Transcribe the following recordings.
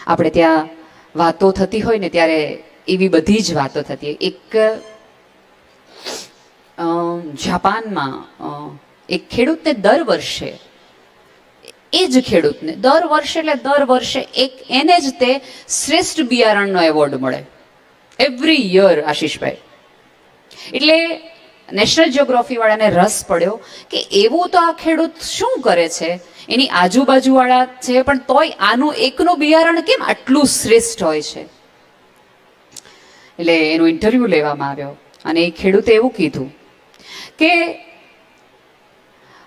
આપણે ત્યાં વાતો થતી હોય ને ત્યારે એવી બધી જ વાતો થતી હોય. એક જાપાનમાં એક ખેડૂતને દર વર્ષે, એ જ ખેડૂતને દર વર્ષે એક એને જ તે શ્રેષ્ઠ બિયારણનો એવોર્ડ મળે એવરી યર, આશીષભાઈ. એટલે નેશનલ જિયોગ્રાફી વાળાને રસ પડ્યો કે એવું તો આ ખેડૂત શું કરે છે, એની આજુબાજુવાળા છે પણ તોય આનું એકનું બિયારણ કેમ આટલું શ્રેષ્ઠ હોય છે. એટલે એનું ઇન્ટરવ્યુ લેવામાં આવ્યો અને એ ખેડૂતે એવું કીધું કે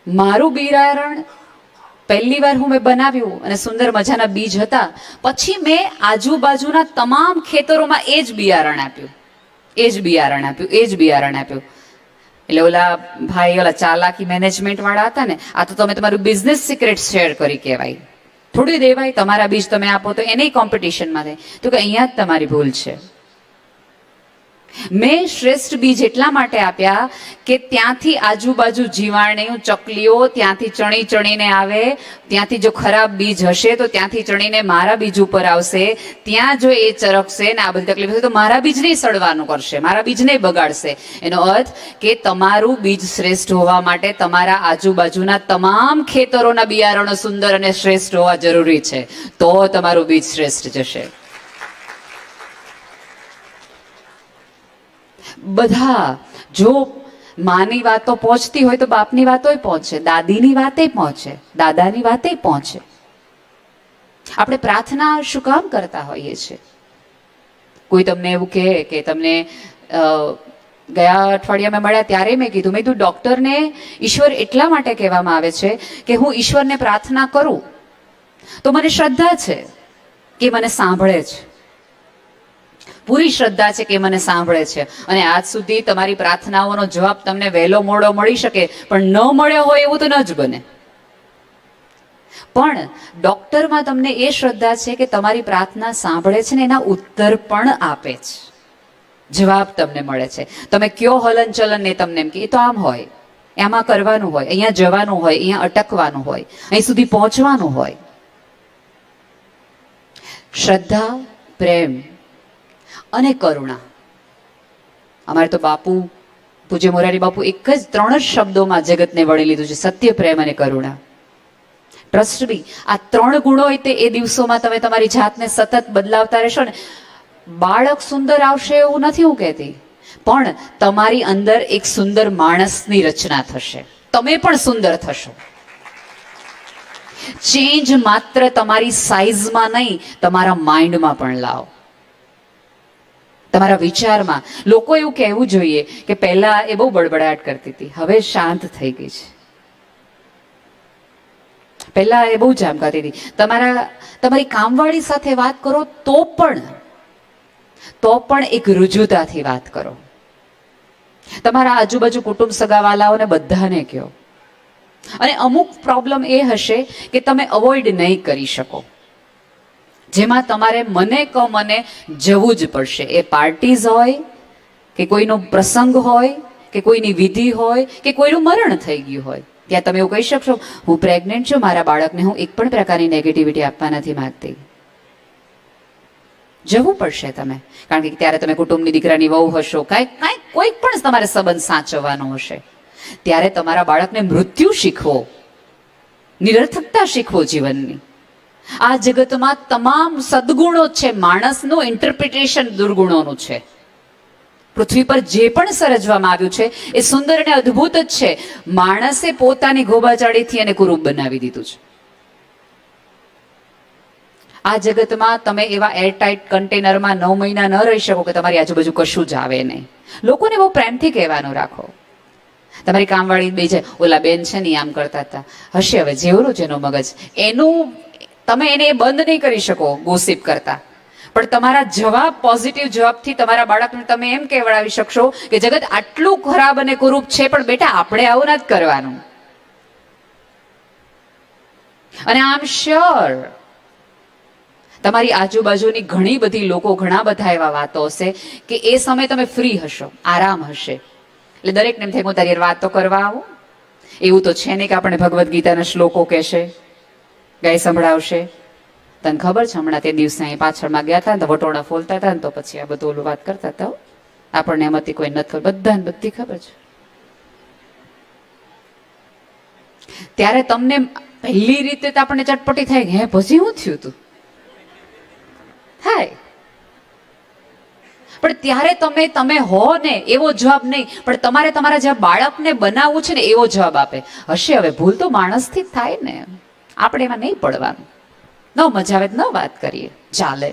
મારું બિયારણ પહેલી વાર મેં બનાવ્યું અને સુંદર મજાના બીજ હતા, પછી મેં આજુબાજુના તમામ ખેતરોમાં એ જ બિયારણ આપ્યું. એટલે ઓલા ભાઈ ઓલા ચાલાકી મેનેજમેન્ટ વાળા હતા ને, આ તો તમે તમારું બિઝનેસ સિક્રેટ શેર કરી કહેવાય, થોડી દેવાય. તમારા બીજ તમે આપો તો એને કોમ્પિટિશનમાં થાય. તો કે અહીંયા જ તમારી ભૂલ છે. મેં શ્રેષ્ઠ બીજ એટલા માટે આપ્યા કે ત્યાંથી આજુબાજુ જીવાણું, ચકલીઓ ત્યાંથી ચણીને આવે, ત્યાંથી જો ખરાબ બીજ હશે તો ત્યાંથી ચણીને મારા બીજ ઉપર આવશે, ત્યાં જો એ ચરકશે ને આ બધી તકલીફ હશે તો મારા બીજને સડવાનું કરશે, મારા બીજને બગાડશે. એનો અર્થ કે તમારું બીજ શ્રેષ્ઠ હોવા માટે તમારા આજુબાજુના તમામ ખેતરોના બિયારણો સુંદર અને શ્રેષ્ઠ હોવા જરૂરી છે, તો તમારું બીજ શ્રેષ્ઠ જશે. બધા જો માની વાતો પહોંચતી હોય તો બાપની વાતો પહોંચે, દાદીની વાતે પહોંચે, દાદાની વાતે પહોંચે. આપણે પ્રાર્થના શું કામ કરતા હોઈએ છીએ? કોઈ તમને એવું કહે કે તમને ગયા અઠવાડિયામાં મળ્યા ત્યારે મેં કીધું ડોક્ટરને ઈશ્વર એટલા માટે કહેવામાં આવે છે કે હું ઈશ્વરને પ્રાર્થના કરું તો મને શ્રદ્ધા છે કે મને સાંભળે છે, પૂરી શ્રદ્ધા છે કે મને સાંભળે છે. અને આજ સુધી તમારી પ્રાર્થનાઓનો જવાબ તમને વહેલો મોડો મળી શકે પણ ન મળ્યો હોય એવું તો ન જ બને. પણ ડોક્ટરમાં તમને એ શ્રદ્ધા છે કે તમારી પ્રાર્થના સાંભળે છે ને એના ઉત્તર પણ આપે છે, જવાબ તમને મળે છે. તમે કયો હલન ચલન ને તમને એમ કે એ તો આમ હોય, એમાં કરવાનું હોય, અહીંયા જવાનું હોય, અહીંયા અટકવાનું હોય, અહીં સુધી પહોંચવાનું હોય. શ્રદ્ધા, પ્રેમ અને કરુણા. અમારે તો બાપુ પૂજ્ય મોરારી બાપુ એક જ 3 જ શબ્દોમાં જગતને વળી લીધું છે, સત્ય, પ્રેમ અને કરુણા. ટ્રસ્ટ બી આ 3 ગુણો હોય તે એ દિવસોમાં તમે તમારી જાતને સતત બદલાવતા રહેશો ને. બાળક સુંદર આવશે એવું નથી હું કહેતી, પણ તમારી અંદર એક સુંદર માણસની રચના થશે, તમે પણ સુંદર થશો. ચેન્જ માત્ર તમારી સાઈઝમાં નહીં, તમારા માઇન્ડમાં પણ લાવો, તમારા વિચારમાં. લોકો એવું કહેવું જોઈએ કે પહેલા એ બહુ બડબડાટ કરતી હતી, હવે શાંત થઈ ગઈ છે. પહેલા એ બહુ જામકાતી હતી. તમારી કામવાળી સાથે વાત કરો તો પણ એક રુજુતાથી વાત કરો. તમારા આજુબાજુ કુટુંબ સગાવાલાઓને બધાને કહો. અને અમુક પ્રોબ્લેમ એ હશે કે તમે અવોઇડ નહીં કરી શકો, જેમાં તમારે મને જવું જ પડશે. એ પાર્ટીઝ હોય કે કોઈનો પ્રસંગ હોય કે કોઈની વિધિ હોય કે કોઈનું મરણ થઈ ગયું હોય, ત્યાં તમે એવું કહી શકશો હું પ્રેગ્નેન્ટ છું, મારા બાળકને હું એક પણ પ્રકારની નેગેટિવિટી આપવા નથી માંગતી. જવું પડશે તમે, કારણ કે ત્યારે તમે કુટુંબની દીકરાની વહુ હશો, કોઈ પણ તમારે સંબંધ સાચવવાનો હશે. ત્યારે તમારા બાળકને મૃત્યુ શીખવો, નિરર્થકતા શીખવો જીવનની. આ જગતમાં તમામ સદગુણો છે, માણસનું ઇન્ટરપ્રિટેશન દુર્ગુણોનું છે. પૃથ્વી પર જે પણ સર્જવામાં આવ્યું છે એ સુંદર અને અદ્ભુત જ છે. માણસે પોતાની ગોબાચાળીથી એને કુરૂપ બનાવી દીધું છે. આ જગતમાં તમે એવા એરટાઇટ કન્ટેનરમાં 9 મહિના ન રહી શકો કે તમારી આજુબાજુ કશું જ આવે નહીં. લોકોને બહુ પ્રેમથી કહેવાનું રાખો. તમારી કામવાળી બે છે, ઓલા બેન છે ને આમ કરતા હતા, હશે હવે જેવરું જેનો મગજ એનું, તમે એને બંધ નહીં કરી શકો ગોસિપ કરતા, પણ તમારા જવાબ, પોઝિટિવ જવાબથી તમારા બાળકને તમે એમ કહેવડાવી શકશો કે જગત આટલું ખરાબ અને કુરૂપ છે પણ બેટા આપણે આવું નથી કરવાનું. અને આઈ એમ શ્યોર તમારી આજુબાજુની ઘણી બધી લોકો, ઘણા બધા એવા વાતો હશે કે એ સમયે તમે ફ્રી હશો, આરામ હશે, એટલે દરેકને એમ થાય હું તારી વાત તો કરવા આવું. એવું તો છે નહીં કે આપણે ભગવદ્ ગીતાના શ્લોકો કહેશે, ગાય સંભળાવશે. તને ખબર છે હમણાં તે દિવસે અહીં પાછળમાં ગયા હતા ને તો વટોળા ફોલતા હતા ને તો પછી આ બધું ઓલું વાત કરતા હતા. આપણને એમાંથી કોઈ નથી ખબર, બધાને બધી ખબર છે. ત્યારે તમને પહેલી રીતે તો આપણને ચટપટી થાય કે હે પછી શું થયું તું થાય, પણ ત્યારે તમે હો ને એવો જવાબ નહીં, પણ તમારે તમારા જે બાળકને બનાવવું છે ને એવો જવાબ આપે. હશે હવે ભૂલ તો માણસથી જ થાય ને, આપણે એમાં નહીં પડવાનું. ન મજા આવે ન વાત કરીએ, ચાલે.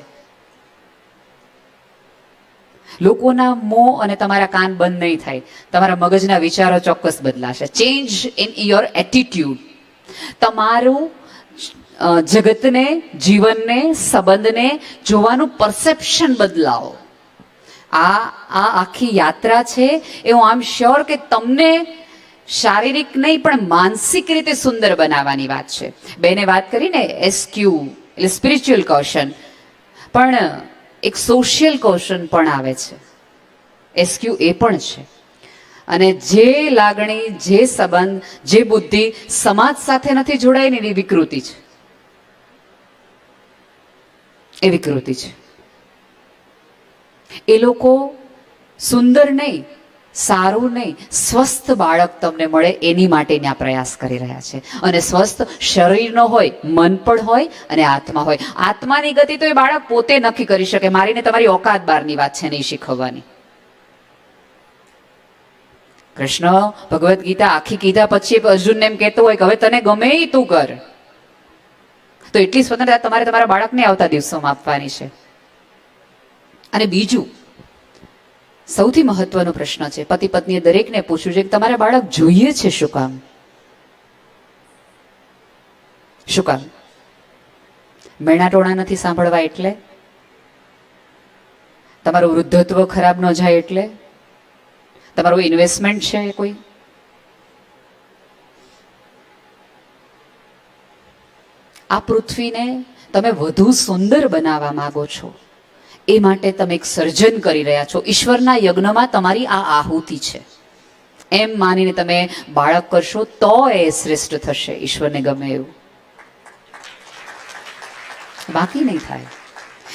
લોકોના મોં અને તમારા કાન બંધ નહીં થાય, તમારા મગજના વિચારો ચોક્કસ બદલાશે. Change in your attitude. તમારું જગતને, જીવનને, સંબંધને જોવાનું પરસેપ્શન બદલાવો. આ આખી યાત્રા છે એ હું આમ શ્યોર કે તમને શારીરિક નહીં પણ માનસિક રીતે સુંદર બનાવવાની વાત છે. બેને વાત કરીને એસક્યુ એટલે સ્પિરિચ્યુઅલ કૌશન, પણ એક સોશિયલ કૌશન પણ આવે છે. એસક્યુ એ પણ છે. અને જે લાગણી, જે સંબંધ, જે બુદ્ધિ સમાજ સાથે નથી જોડાયેલી એની વિકૃતિ છે. એ વિકૃતિ છે. એ લોકો સુંદર નહીં, સારું નહીં, સ્વસ્થ બાળક તમને મળે એની માટેના પ્રયાસ કરી રહ્યા છે. અને સ્વસ્થ શરીરનો હોય, મન પણ હોય અને આત્મા હોય. આત્માની ગતિ તો એ બાળક પોતે નક્કી કરી શકે. મારીને તમારી ઓકાત બહારની વાત છે નહીં શીખવવાની. કૃષ્ણ ભગવદ્ ગીતા આખી કીધા પછી અર્જુનને એમ કહેતો હોય કે હવે તને ગમે એ તું કર. તો એટલી સ્વતંત્રતા તમારે તમારા બાળકને આવતા દિવસોમાં આપવાની છે. અને બીજું સૌથી મહત્વનો પ્રશ્ન છે, પતિ પત્નીએ દરેકને પૂછવું છે કે તમારે બાળક જોઈએ છે શું કામ? શું કામ? મેણા ટોણા નથી સાંભળવા એટલે? તમારું વૃદ્ધત્વ ખરાબ ન જાય એટલે? તમારું ઇન્વેસ્ટમેન્ટ છે કોઈ? આ પૃથ્વીને તમે વધુ સુંદર બનાવવા માંગો છો, એ માટે તમે એક સર્જન કરી રહ્યા છો. ઈશ્વરના યજ્ઞમાં તમારી આ આહુતિ છે એમ માનીને તમે બાળક કરશો તો એ શ્રેષ્ઠ થશે, ઈશ્વરને ગમે એવું. બાકી નહીં થાય.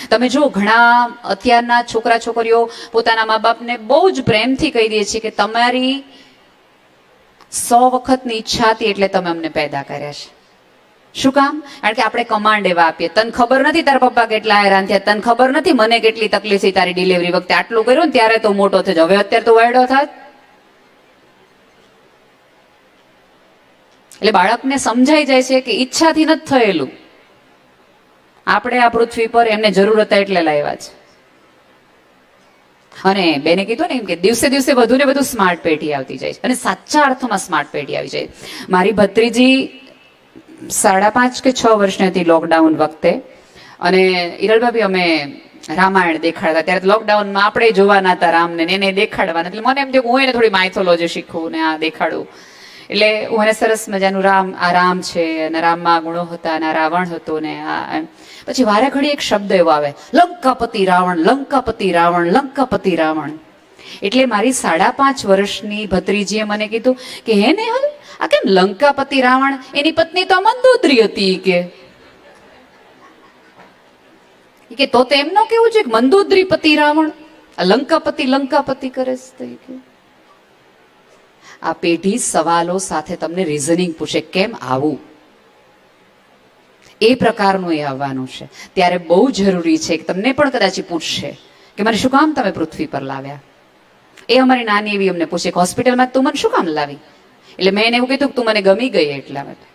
તમે જો ઘણા અત્યારના છોકરા છોકરીઓ પોતાના મા બાપને બહુ જ પ્રેમથી કહી દે છે કે તમારી 100 વખતની ઈચ્છા હતી એટલે તમે અમને પેદા કર્યા છે. શું કામ? કારણ કે આપણે કમાન્ડ એવા આપીએ, તને ખબર નથી તારા પપ્પા કેટલા હેરાન થયા, તને ખબર નથી મને કેટલી તકલીફ થઈ તારી ડિલિવરી વખતે, આટલું કર્યું ને ત્યારે તો મોટો થયો, હવે અત્યારે તો વાયડો થાત. એટલે બાળકને સમજાઈ જાય છે કે ઈચ્છાથી નથી થયેલું, આપણે આ પૃથ્વી પર એમને જરૂર હતા એટલે લાવ્યા છે. અને બેને કીધું ને એમ કે દિવસે દિવસે વધુ ને વધુ સ્માર્ટ પેઢી આવતી જાય છે, અને સાચા અર્થમાં સ્માર્ટ પેઢી આવી જાય. મારી ભત્રીજી 5.5 કે 6 વર્ષની હતી લોકડાઉન વખતે, અને ઈરલભાભી અમે રામાયણ દેખાડતા, ત્યારે લોકડાઉનમાં આપણે જોવાના હતા રામને, એને દેખાડવાના. એટલે મને એમ થયું કે હું એને થોડી માઇથોલોજી શીખવું ને આ દેખાડું. એટલે હું એને સરસ મજાનું રામ છે અને રામમાં ગુણો હતા અને રાવણ હતો ને આ. પછી વારે ઘડી એક શબ્દ એવો આવે, લંકાપતિ રાવણ, લંકાપતિ રાવણ, લંકાપતિ રાવણ. એટલે મારી 5.5 વર્ષની ભત્રીજીએ મને કીધું કે હે ને હલ આ કેમ લંકાપતિ રાવણ? એની પત્ની તો મંદોદરી હતી કે તો એમ ન કેવું છે કે મંદોદરી પતિ રાવણ, લંકાપતિ લંકાપતિ કરે છે. આ પેઢી સવાલો સાથે તમને રીઝનિંગ પૂછે, કેમ આવું? એ પ્રકારનું એ આવવાનું છે. ત્યારે બહુ જરૂરી છે કે તમને પણ કદાચ પૂછશે કે મને શું કામ તમે પૃથ્વી પર લાવ્યા? એ અમારી નાની એવી અમને પૂછે કે હોસ્પિટલમાં તું મને શું કામ લાવી? એટલે મેં એને એવું કીધું કે તું મને ગમી ગઈ એટલા માટે.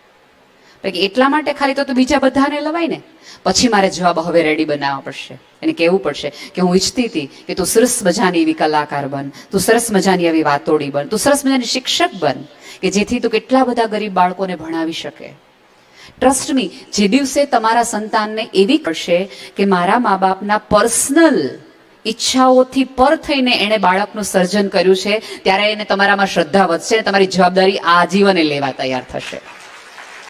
એટલા માટે ખાલી તો બીજા બધાને લવાય ને. પછી મારે જવાબ હવે રેડી બનાવવા પડશે, એને કહેવું પડશે કે હું ઈચ્છતી હતી કે તું સરસ મજાની એવી કલાકાર બન, તું સરસ મજાની એવી વાતોડી બન, તું સરસ મજાની શિક્ષક બન, કે જેથી તું કેટલા બધા ગરીબ બાળકોને ભણાવી શકે. ટ્રસ્ટ મી, જે દિવસે તમારા સંતાનને એવી કરશે કે મારા મા બાપના પર્સનલ ઈચ્છાઓથી પર થઈને એણે બાળકનું સર્જન કર્યું છે, ત્યારે એને તમારામાં શ્રદ્ધા વધશે, તમારી જવાબદારી આજીવન લેવા તૈયાર થશે.